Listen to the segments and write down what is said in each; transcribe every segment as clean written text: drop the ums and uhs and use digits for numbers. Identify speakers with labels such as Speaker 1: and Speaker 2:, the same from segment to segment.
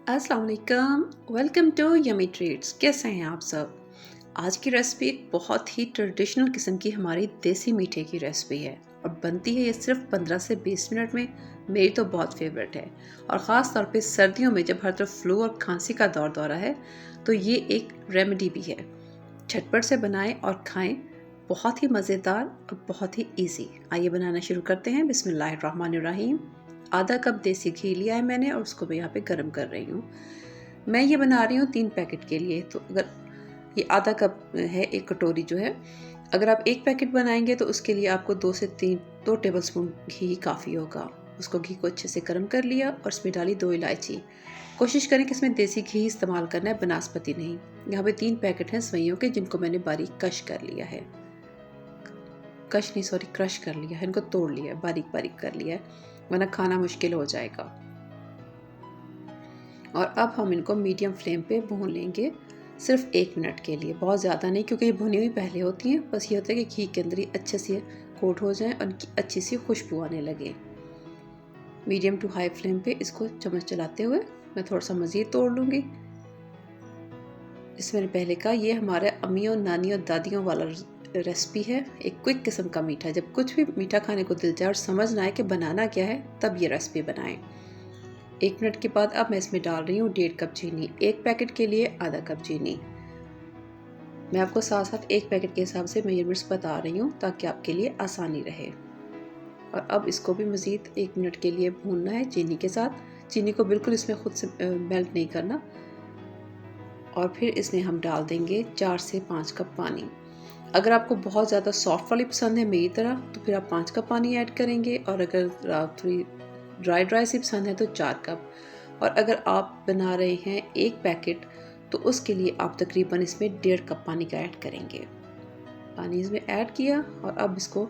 Speaker 1: अस्सलाम वालेकुम, welcome to yummy treats. कैसे हैं आप सब? आज की रेसिपी एक बहुत ही ट्रेडिशनल किस्म की हमारी देसी मीठे की रेसिपी है और बनती है ये सिर्फ 15 से 20 मिनट में। मेरी तो बहुत फेवरेट है और ख़ास तौर पे सर्दियों में जब हर तरफ फ्लू और खांसी का दौरा है तो ये एक रेमेडी भी है। झटपट से बनाएं और खाएं, बहुत ही मज़ेदार और बहुत ही इजी। आइए बनाना शुरू करते हैं। बिस्मिल्लाहिर्रहमानिर्रहीम। आधा कप देसी घी लिया है मैंने और उसको मैं यहाँ पे गर्म कर रही हूँ। मैं ये बना रही हूँ 3 पैकेट के लिए, तो अगर ये आधा कप है, एक कटोरी जो है, अगर आप एक पैकेट बनाएंगे तो उसके लिए आपको 2 टेबल स्पून घी काफ़ी होगा। उसको घी को अच्छे से गर्म कर लिया और इसमें डाली 2 इलायची। कोशिश करें कि इसमें देसी घी इस्तेमाल करना है, बनास्पति नहीं। यहाँ पे 3 पैकेट हैं सवैयों के, जिनको मैंने बारीक क्रश कर लिया है। क्रश कर लिया है, इनको तोड़ लिया है, बारीक बारीक कर लिया है, वरना खाना मुश्किल हो जाएगा। और अब हम इनको मीडियम फ्लेम पे भून लेंगे सिर्फ 1 मिनट के लिए, बहुत ज़्यादा नहीं, क्योंकि ये भुनी हुई पहले होती हैं। बस ये होता है कि घी के अंदर ही अच्छे से कोट हो जाए और इनकी अच्छी सी खुशबू आने लगे। मीडियम टू हाई फ्लेम पे इसको चम्मच चलाते हुए मैं थोड़ा सा मज़ीद तोड़ लूँगी। जिसमें मैंने पहले कहा, ये हमारे अम्मियों, नानियों, दादियों वाला रेसिपी है, एक क्विक किस्म का मीठा। जब कुछ भी मीठा खाने को दिल जाए और समझ ना आए कि बनाना क्या है, तब ये रेसिपी बनाएं। 1 मिनट के बाद अब मैं इसमें डाल रही हूँ 1.5 कप चीनी। एक पैकेट के लिए आधा कप चीनी। मैं आपको साथ साथ एक पैकेट के हिसाब से मेजरमेंट्स बता रही हूँ ताकि आपके लिए आसानी रहे। और अब इसको भी मज़ीद 1 मिनट के लिए भूनना है चीनी के साथ। चीनी को बिल्कुल इसमें खुद से मेल्ट नहीं करना। और फिर इसमें हम डाल देंगे 4 से 5 कप पानी। अगर आपको बहुत ज़्यादा सॉफ्ट वाली पसंद है मेरी तरह, तो फिर आप 5 कप पानी ऐड करेंगे, और अगर थोड़ी ड्राई सी पसंद है तो 4 कप। और अगर आप बना रहे हैं एक पैकेट, तो उसके लिए आप तकरीबन इसमें 1.5 कप पानी का ऐड करेंगे। पानी इसमें ऐड किया और अब इसको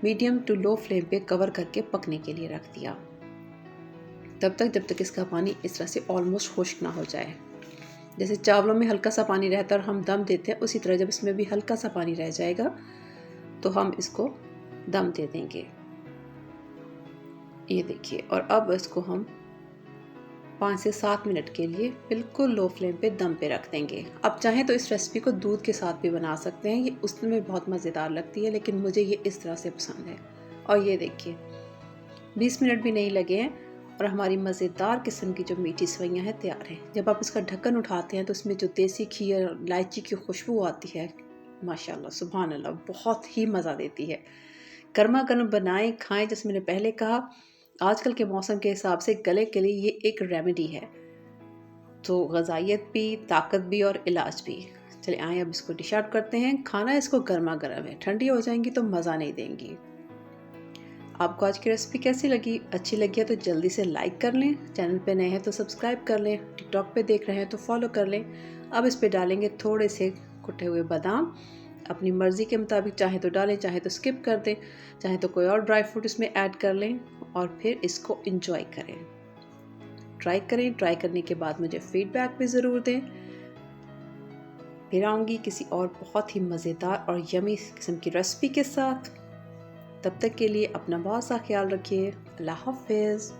Speaker 1: मीडियम टू लो फ्लेम पे कवर करके पकने के लिए रख दिया, तब तक जब तक इसका पानी इस तरह से ऑलमोस्ट खुश्क ना हो जाए। जैसे चावलों में हल्का सा पानी रहता है और हम दम देते हैं, उसी तरह जब इसमें भी हल्का सा पानी रह जाएगा तो हम इसको दम दे देंगे। ये देखिए, और अब इसको हम 5 से 7 मिनट के लिए बिल्कुल लो फ्लेम पे दम पे रख देंगे। अब चाहें तो इस रेसिपी को दूध के साथ भी बना सकते हैं, ये उसमें बहुत मज़ेदार लगती है, लेकिन मुझे ये इस तरह से पसंद है। और ये देखिए, 20 मिनट भी नहीं लगे हैं और हमारी मज़ेदार किस्म की जो मीठी सेवइयाँ हैं तैयार हैं। जब आप इसका ढक्कन उठाते हैं तो इसमें जो देसी घी और इलायची की खुशबू आती है, माशाल्लाह सुभान अल्लाह, बहुत ही मज़ा देती है। गर्मा गर्म बनाएं, खाएं। जैसे मैंने पहले कहा, आजकल के मौसम के हिसाब से गले के लिए ये एक रेमेडी है, तो ग़िज़ाइयत भी, ताकत भी और इलाज भी। चलिए आएँ अब इसको डिश आउट करते हैं। खाना इसको गर्मा गर्म है, ठंडी हो जाएंगी तो मज़ा नहीं देंगी। आपको आज की रेसिपी कैसी लगी? अच्छी लगी है तो जल्दी से लाइक कर लें, चैनल पे नए हैं तो सब्सक्राइब कर लें, टिकटॉक पे देख रहे हैं तो फॉलो कर लें। अब इस पे डालेंगे थोड़े से कुटे हुए बादाम, अपनी मर्ज़ी के मुताबिक, चाहे तो डालें, चाहे तो स्किप कर दें, चाहे तो कोई और ड्राई फ्रूट इसमें ऐड कर लें, और फिर इसको इंजॉय करें। ट्राई करें, ट्राई करने के बाद मुझे फ़ीडबैक भी ज़रूर दें। फिर आऊँगी किसी और बहुत ही मज़ेदार और यमी किस्म की रेसिपी के साथ। तब तक के लिए अपना बहुत सा ख्याल रखिए। अल्लाह हाफ़िज़।